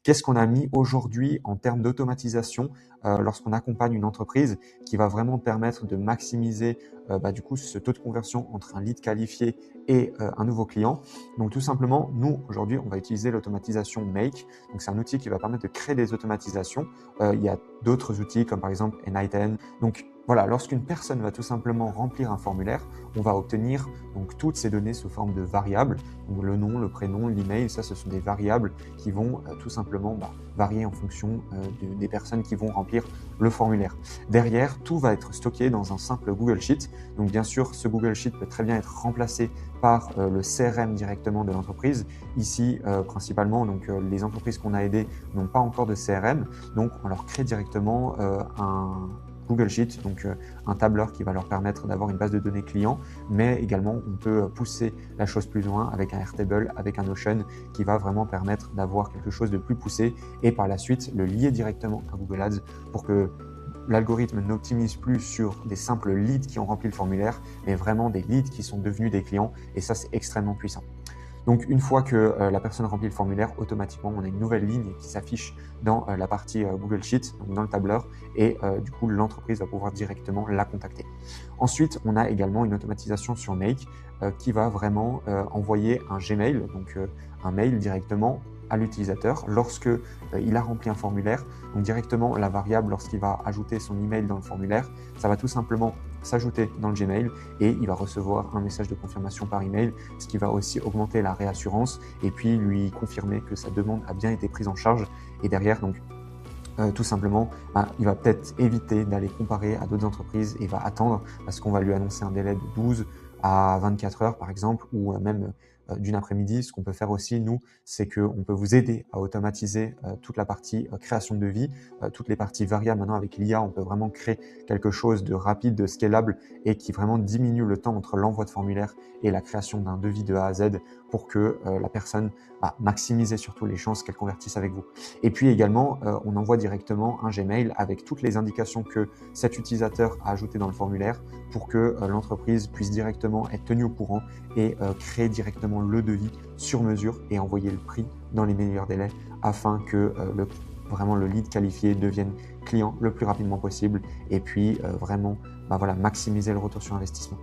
Qu'est-ce qu'on a mis aujourd'hui en termes d'automatisation lorsqu'on accompagne une entreprise qui va vraiment permettre de maximiser du coup ce taux de conversion entre un lead qualifié et un nouveau client. Donc tout simplement, nous aujourd'hui, on va utiliser l'automatisation Make. Donc c'est un outil qui va permettre de créer des automatisations. Il y a d'autres outils comme par exemple N8N. Donc voilà, lorsqu'une personne va tout simplement remplir un formulaire, on va obtenir donc toutes ces données sous forme de variables. Donc le nom, le prénom, l'email, ça ce sont des variables qui vont tout simplement varier en fonction des personnes qui vont remplir le formulaire. Derrière, tout va être stocké dans un simple Google Sheet. Donc bien sûr, ce Google Sheet peut très bien être remplacé par le CRM directement de l'entreprise. Ici, principalement, donc les entreprises qu'on a aidées n'ont pas encore de CRM, donc on leur crée directement un Google Sheet, donc un tableur qui va leur permettre d'avoir une base de données client, mais également on peut pousser la chose plus loin avec un Airtable, avec un Notion qui va vraiment permettre d'avoir quelque chose de plus poussé et par la suite le lier directement à Google Ads pour que l'algorithme n'optimise plus sur des simples leads qui ont rempli le formulaire, mais vraiment des leads qui sont devenus des clients et ça c'est extrêmement puissant. Donc une fois que la personne remplit le formulaire, automatiquement on a une nouvelle ligne qui s'affiche dans la partie Google Sheet, donc dans le tableur, et du coup l'entreprise va pouvoir directement la contacter. Ensuite, on a également une automatisation sur Make qui va vraiment envoyer un Gmail, donc un mail directement à l'utilisateur lorsque il a rempli un formulaire. Donc directement la variable, lorsqu'il va ajouter son email dans le formulaire, ça va tout simplement s'ajouter dans le Gmail et il va recevoir un message de confirmation par email, ce qui va aussi augmenter la réassurance et puis lui confirmer que sa demande a bien été prise en charge. Et derrière, donc tout simplement, il va peut-être éviter d'aller comparer à d'autres entreprises et va attendre parce qu'on va lui annoncer un délai de 12 à 24 heures par exemple, ou même d'une après-midi. Ce qu'on peut faire aussi, nous, c'est qu'on peut vous aider à automatiser toute la partie création de devis, toutes les parties variables. Maintenant, avec l'IA, on peut vraiment créer quelque chose de rapide, de scalable et qui vraiment diminue le temps entre l'envoi de formulaire et la création d'un devis de A à Z pour que la personne maximise surtout les chances qu'elle convertisse avec vous. Et puis également, on envoie directement un Gmail avec toutes les indications que cet utilisateur a ajoutées dans le formulaire pour que l'entreprise puisse directement être tenue au courant et créer directement le devis sur mesure et envoyer le prix dans les meilleurs délais afin que vraiment le lead qualifié devienne client le plus rapidement possible et puis vraiment maximiser le retour sur investissement.